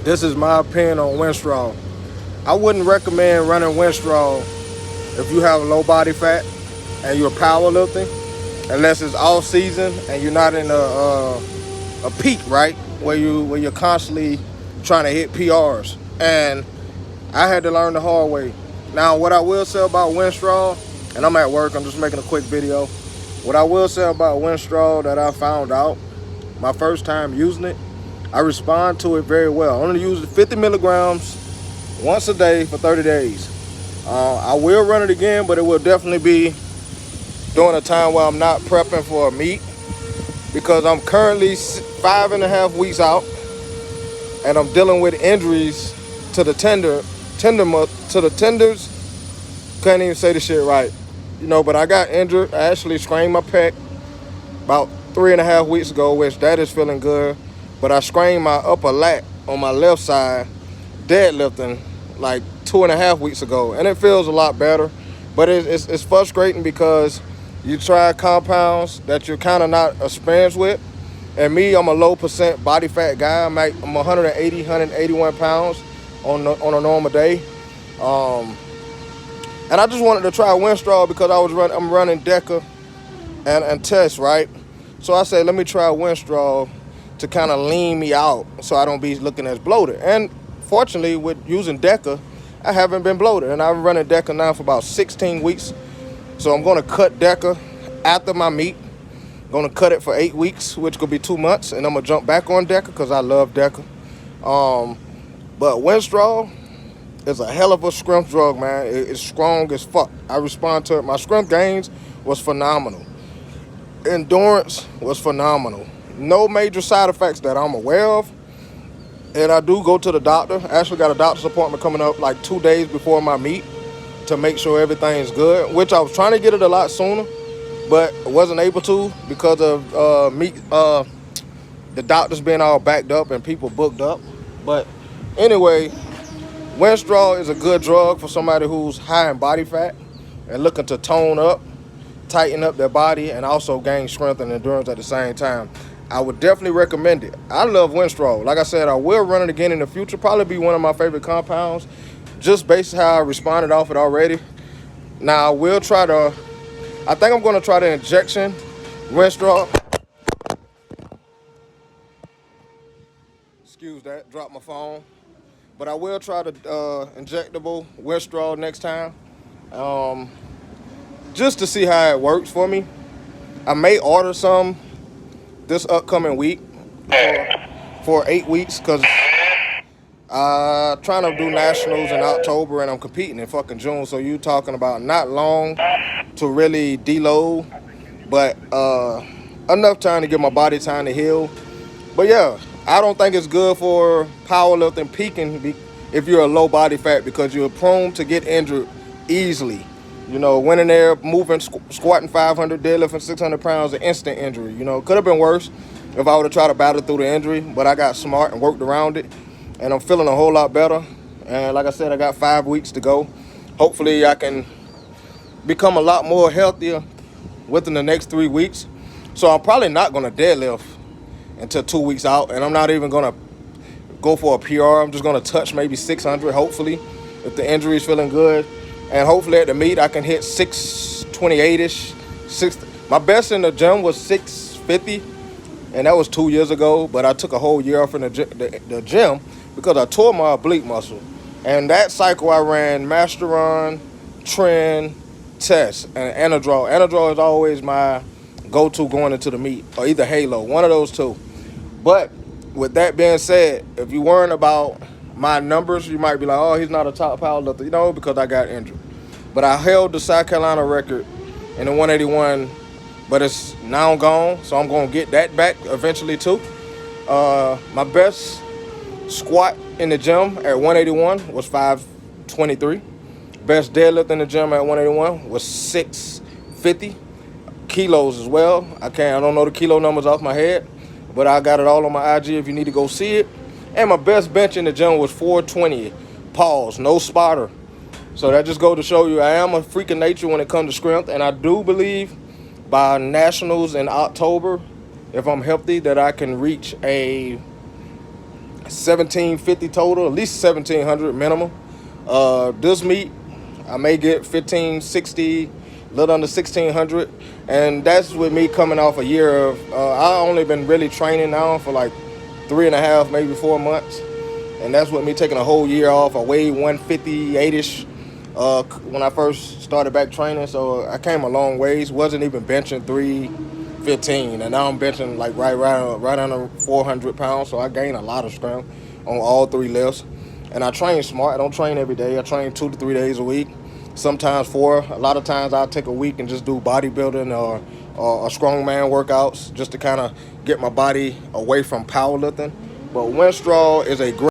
This is my opinion on Winstrol. I wouldn't recommend running Winstrol if you have low body fat and you're powerlifting, unless it's off season and you're not in a peak, right? Where you're constantly trying to hit PRs. And I had to learn the hard way. Now, what I will say about Winstrol, and I'm at work, I'm just making a quick video. What I will say about Winstrol that I found out my first time using it, I respond to it very well. I only use 50 milligrams once a day for 30 days. I will run it again, but it will definitely be during a time where I'm not prepping for a meet, because I'm currently 5.5 weeks out and I'm dealing with injuries to the tenders. Can't even say the shit right. But I got injured. I actually sprained my pec about 3.5 weeks ago, which that is feeling good. But I sprained my upper lat on my left side deadlifting like 2.5 weeks ago, and it feels a lot better. But it's frustrating because you try compounds that you're kind of not experienced with. And me, I'm a low percent body fat guy. I'm 180, 181 pounds on a normal day. And I just wanted to try Winstrol because I'm running DECA and test, right? So I said, let me try Winstrol to kind of lean me out so I don't be looking as bloated. And fortunately, with using DECA, I haven't been bloated. And I've been running DECA now for about 16 weeks. So I'm going to cut DECA after my meet. I'm going to cut it for 8 weeks, which could be 2 months. And I'm going to jump back on DECA because I love DECA. But Winstrol is a hell of a strength drug, man. It's strong as fuck. I respond to it. My strength gains was phenomenal. Endurance was phenomenal. No major side effects that I'm aware of. And I do go to the doctor. I actually got a doctor's appointment coming up like 2 days before my meet to make sure everything's good, which I was trying to get it a lot sooner, but wasn't able to because of the doctors being all backed up and people booked up. But anyway, Winstrol is a good drug for somebody who's high in body fat and looking to tone up, tighten up their body, and also gain strength and endurance at the same time. I would definitely recommend it. I love Winstrol. Like I said, I will run it again in the future. Probably be one of my favorite compounds, just based on how I responded off it already. Now, I think I'm going to try the injection Winstrol. Excuse that, dropped my phone. But I will try the injectable Winstrol next time, just to see how it works for me. I may order some this upcoming week for 8 weeks, because I'm trying to do nationals in October and I'm competing in fucking June. So you talking about not long to really deload, but enough time to give my body time to heal. But yeah, I don't think it's good for powerlifting, peaking if you're a low body fat, because you're prone to get injured easily. Went in there, moving, squatting 500, deadlifting 600 pounds, an instant injury. Could have been worse if I would have tried to battle through the injury, but I got smart and worked around it, and I'm feeling a whole lot better. And like I said, I got 5 weeks to go. Hopefully I can become a lot more healthier within the next 3 weeks. So I'm probably not going to deadlift until 2 weeks out, and I'm not even going to go for a PR. I'm just going to touch maybe 600, hopefully, if the injury is feeling good. And hopefully at the meet I can hit 628-ish. My best in the gym was 650, and that was 2 years ago. But I took a whole year off in the gym because I tore my oblique muscle. And that cycle I ran Masteron, Trend, Test, and Anadrol. Anadrol is always my go-to going into the meet, or either Halo, one of those two. But with that being said, if you weren't about my numbers, you might be like, oh, he's not a top powerlifter, because I got injured. But I held the South Carolina record in the 181, but it's now gone, so I'm going to get that back eventually too. My best squat in the gym at 181 was 523. Best deadlift in the gym at 181 was 650. Kilos as well. I don't know the kilo numbers off my head, but I got it all on my IG if you need to go see it. And my best bench in the gym was 420. Pause, no spotter. So that just goes to show you I am a freak of nature when it comes to strength. And I do believe by nationals in October, if I'm healthy, that I can reach a 1750 total, at least 1700 minimum. This meet, I may get 1560, a little under 1600, and that's with me coming off a year of. I only been really training now for like 3.5, maybe 4 months, and that's with me taking a whole year off. I weighed 158ish when I first started back training, so I came a long ways. Wasn't even benching 315, and now I'm benching like right under 400 pounds. So I gained a lot of strength on all three lifts. And I train smart. I don't train every day. I train 2 to 3 days a week, sometimes 4. A lot of times I'll take a week and just do bodybuilding or strongman workouts just to kind of get my body away from powerlifting. But Winstrol is a great